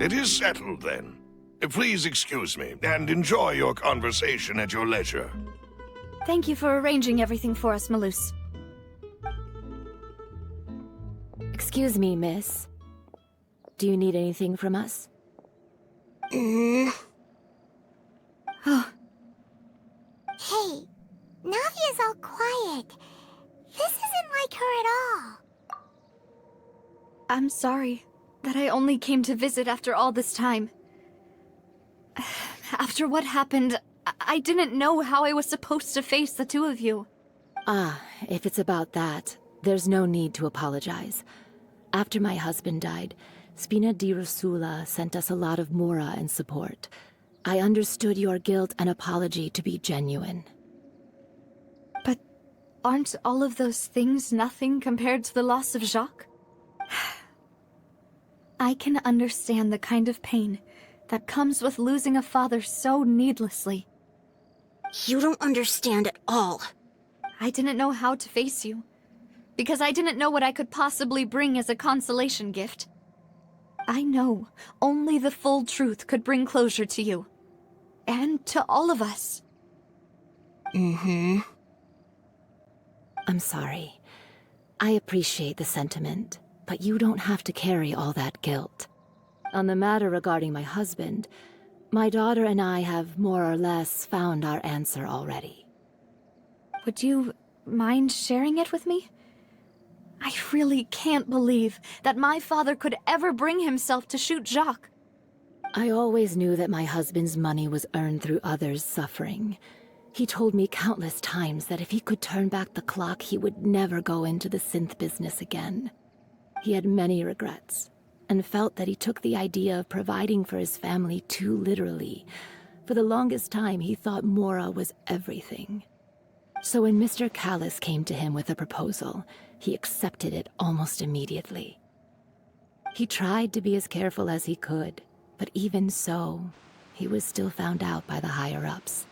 It is settled, then. Please excuse me, and enjoy your conversation at your leisure. Thank you for arranging everything for us, Malus. Excuse me, miss. Do you need anything from us? Oh, Hey, Navia's all quiet. This isn't like her at all. I'm sorry that I only came to visit after all this time. After what happened, I didn't know how I was supposed to face the two of you. Ah, if it's about that, there's no need to apologize. After my husband died, Spina di Rosula sent us a lot of mora and support. I understood your guilt and apology to be genuine. But aren't all of those things nothing compared to the loss of Jacques? I can understand the kind of pain that comes with losing a father so needlessly. You don't understand at all. I didn't know how to face you, because I didn't know what I could possibly bring as a consolation gift. I know only the full truth could bring closure to you, and to all of us. I'm sorry. I appreciate the sentiment, but you don't have to carry all that guilt. On the matter regarding my husband, my daughter and I have more or less found our answer already. Would you mind sharing it with me? I really can't believe that my father could ever bring himself to shoot Jacques. I always knew that my husband's money was earned through others' suffering. He told me countless times that if he could turn back the clock, he would never go into the synth business again. He had many regrets, and felt that he took the idea of providing for his family too literally. For the longest time, he thought Mora was everything. So when Mr. Callis came to him with a proposal, he accepted it almost immediately. He tried to be as careful as he could, but even so, he was still found out by the higher-ups.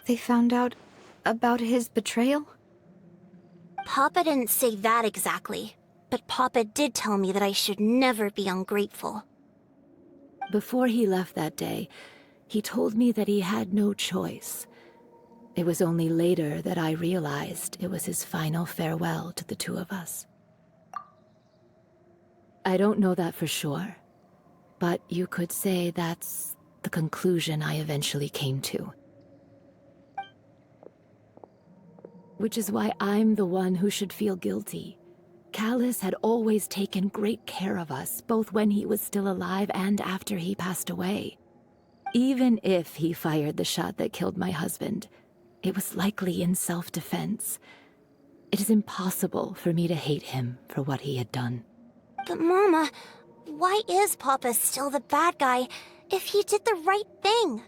They found out about his betrayal? Papa didn't say that exactly, but Papa did tell me that I should never be ungrateful. Before he left that day, he told me that he had no choice. It was only later that I realized it was his final farewell to the two of us. I don't know that for sure, but you could say that's the conclusion I eventually came to. Which is why I'm the one who should feel guilty. Callis had always taken great care of us, both when he was still alive and after he passed away. Even if he fired the shot that killed my husband, it was likely in self-defense. It is impossible for me to hate him for what he had done. But Mama, why is Papa still the bad guy if he did the right thing?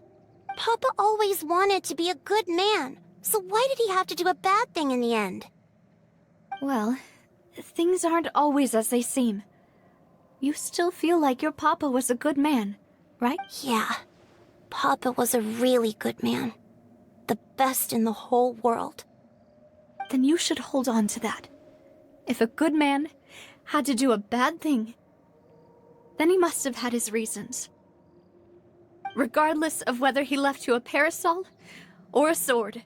Papa always wanted to be a good man, so why did he have to do a bad thing in the end? Well, things aren't always as they seem. You still feel like your papa was a good man, right? Yeah, Papa was a really good man. The best in the whole world. Then you should hold on to that. If a good man had to do a bad thing, then he must have had his reasons. Regardless of whether he left you a parasol or a sword,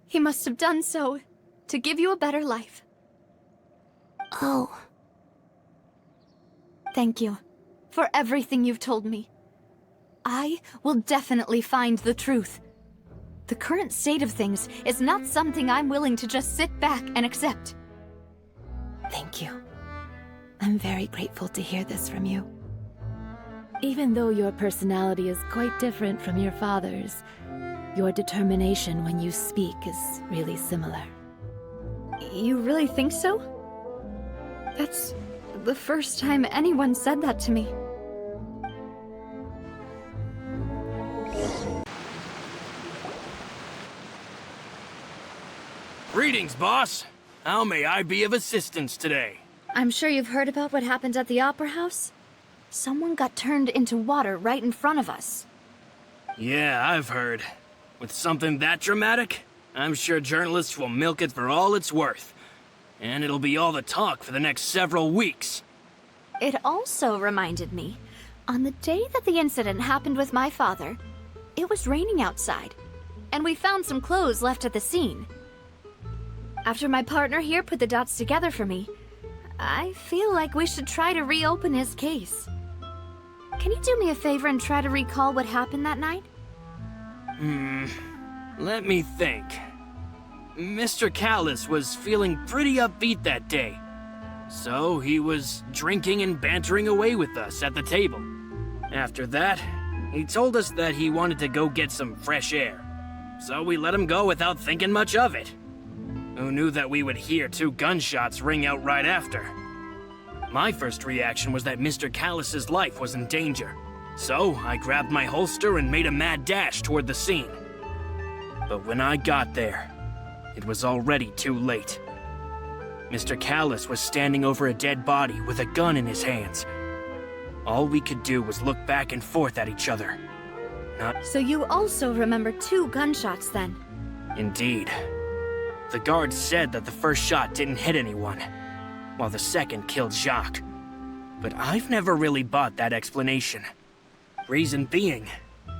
he must have done so to give you a better life. Oh. Thank you for everything you've told me. I will definitely find the truth. The current state of things is not something I'm willing to just sit back and accept. Thank you. I'm very grateful to hear this from you. Even though your personality is quite different from your father's, your determination when you speak is really similar. You really think so? That's the first time anyone said that to me. Greetings, boss. How may I be of assistance today? I'm sure you've heard about what happened at the Opera House. Someone got turned into water right in front of us. Yeah, I've heard. With something that dramatic, I'm sure journalists will milk it for all it's worth. And it'll be all the talk for the next several weeks. It also reminded me, on the day that the incident happened with my father, it was raining outside, and we found some clothes left at the scene. After my partner here put the dots together for me, I feel like we should try to reopen his case. Can you do me a favor and try to recall what happened that night? Let me think. Mr. Callus was feeling pretty upbeat that day. So he was drinking and bantering away with us at the table. After that, he told us that he wanted to go get some fresh air. So we let him go without thinking much of it. Who knew that we would hear 2 gunshots ring out right after? My first reaction was that Mr. Callus's life was in danger. So I grabbed my holster and made a mad dash toward the scene. But when I got there, it was already too late. Mr. Callus was standing over a dead body with a gun in his hands. All we could do was look back and forth at each other. So you also remember 2 gunshots then? Indeed. The guards said that the first shot didn't hit anyone, while the second killed Jacques. But I've never really bought that explanation. Reason being,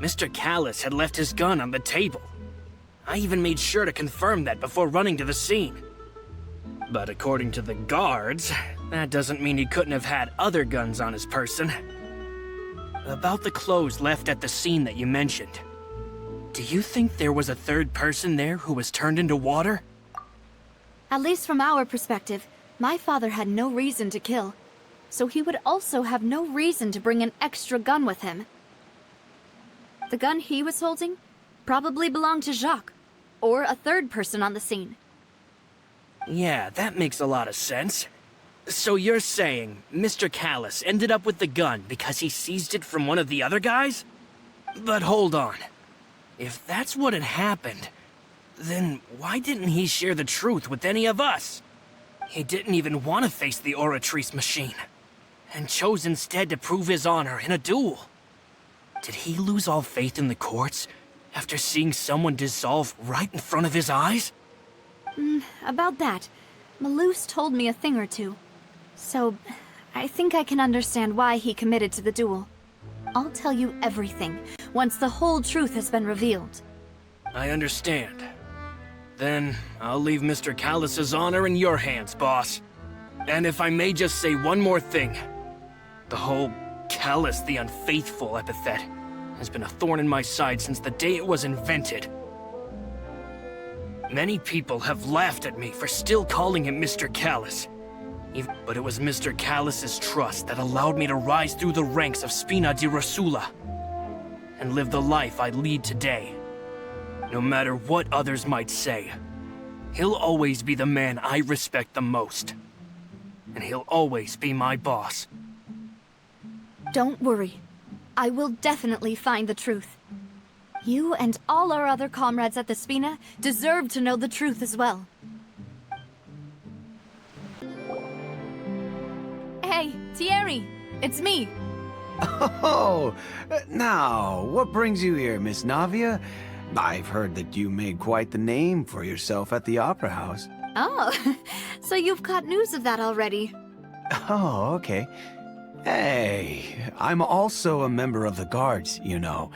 Mr. Callus had left his gun on the table. I even made sure to confirm that before running to the scene. But according to the guards, that doesn't mean he couldn't have had other guns on his person. About the clothes left at the scene that you mentioned, do you think there was a third person there who was turned into water? At least from our perspective, my father had no reason to kill, so he would also have no reason to bring an extra gun with him. The gun he was holding probably belonged to Jacques, or a third person on the scene. Yeah, that makes a lot of sense. So you're saying Mr. Callus ended up with the gun because he seized it from one of the other guys? But hold on. If that's what had happened, then why didn't he share the truth with any of us? He didn't even want to face the Oratrice machine, and chose instead to prove his honor in a duel. Did he lose all faith in the courts after seeing someone dissolve right in front of his eyes? About that, Malus told me a thing or two. So, I think I can understand why he committed to the duel. I'll tell you everything, once the whole truth has been revealed. I understand. Then, I'll leave Mr. Callus's honor in your hands, boss. And if I may just say one more thing. The whole Callus the Unfaithful epithet has been a thorn in my side since the day it was invented. Many people have laughed at me for still calling him Mr. Callus. But it was Mr. Callus's trust that allowed me to rise through the ranks of Spina di Rosula and live the life I lead today. No matter what others might say, he'll always be the man I respect the most. And he'll always be my boss. Don't worry. I will definitely find the truth. You and all our other comrades at the Spina deserve to know the truth as well. Hey, Thierry! It's me! Oh, now, what brings you here, Miss Navia? I've heard that you made quite the name for yourself at the Opera House. Oh, so you've caught news of that already. Oh, okay. Hey, I'm also a member of the Guards, you know.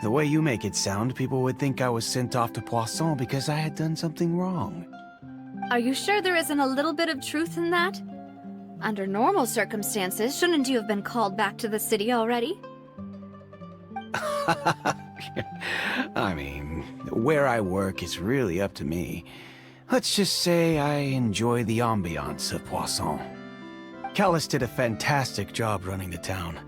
The way you make it sound, people would think I was sent off to Poisson because I had done something wrong. Are you sure there isn't a little bit of truth in that? Under normal circumstances, shouldn't you have been called back to the city already? I mean, where I work is really up to me. Let's just say I enjoy the ambiance of Poisson. Callus did a fantastic job running the town,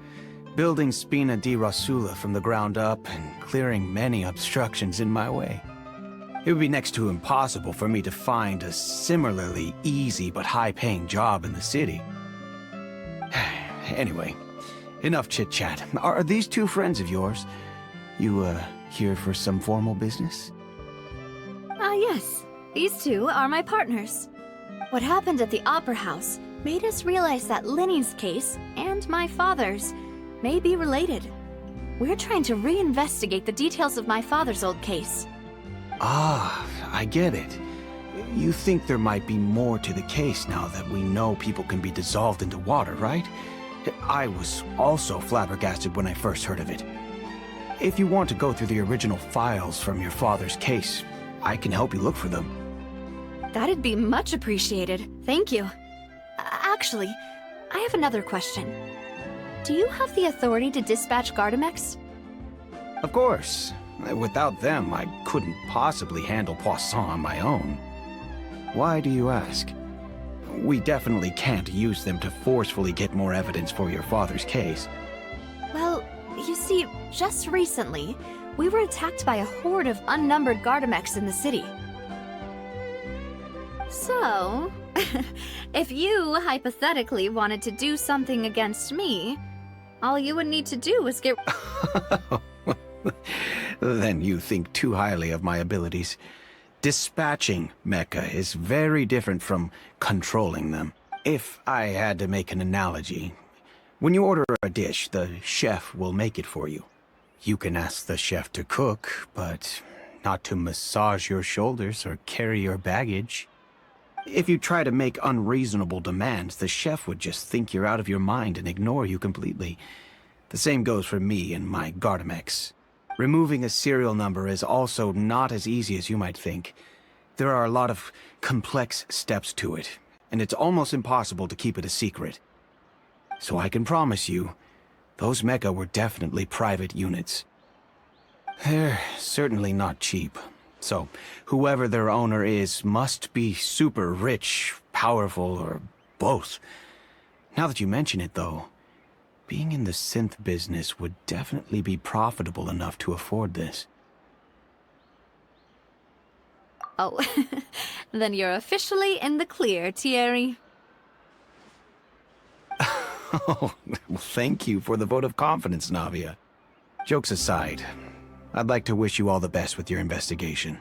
building Spina di Rosula from the ground up and clearing many obstructions in my way. It would be next to impossible for me to find a similarly easy but high-paying job in the city. Anyway, enough chit-chat. Are these 2 friends of yours? You, here for some formal business? Yes. These 2 are my partners. What happened at the Opera House made us realize that Linny's case and my father's may be related. We're trying to reinvestigate the details of my father's old case. Ah, I get it. You think there might be more to the case now that we know people can be dissolved into water, right? I was also flabbergasted when I first heard of it. If you want to go through the original files from your father's case, I can help you look for them. That'd be much appreciated. Thank you. Actually, I have another question. Do you have the authority to dispatch Gardamex? Of course. Without them, I couldn't possibly handle Poisson on my own. Why do you ask? We definitely can't use them to forcefully get more evidence for your father's case. Well, you see, just recently, we were attacked by a horde of unnumbered Gardamex in the city. So, if you hypothetically wanted to do something against me, all you would need to do was get... Then you think too highly of my abilities. Dispatching mecha is very different from controlling them. If I had to make an analogy, when you order a dish, the chef will make it for you. You can ask the chef to cook, but not to massage your shoulders or carry your baggage. If you try to make unreasonable demands, the chef would just think you're out of your mind and ignore you completely. The same goes for me and my Gardamex. Removing a serial number is also not as easy as you might think. There are a lot of complex steps to it, and it's almost impossible to keep it a secret. So I can promise you, those mecha were definitely private units. They're certainly not cheap. So, whoever their owner is must be super rich, powerful, or both. Now that you mention it, though, being in the synth business would definitely be profitable enough to afford this. Oh, then you're officially in the clear, Thierry. Oh, well, thank you for the vote of confidence, Navia. Jokes aside, I'd like to wish you all the best with your investigation.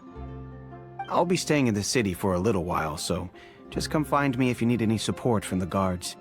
I'll be staying in the city for a little while, so just come find me if you need any support from the guards.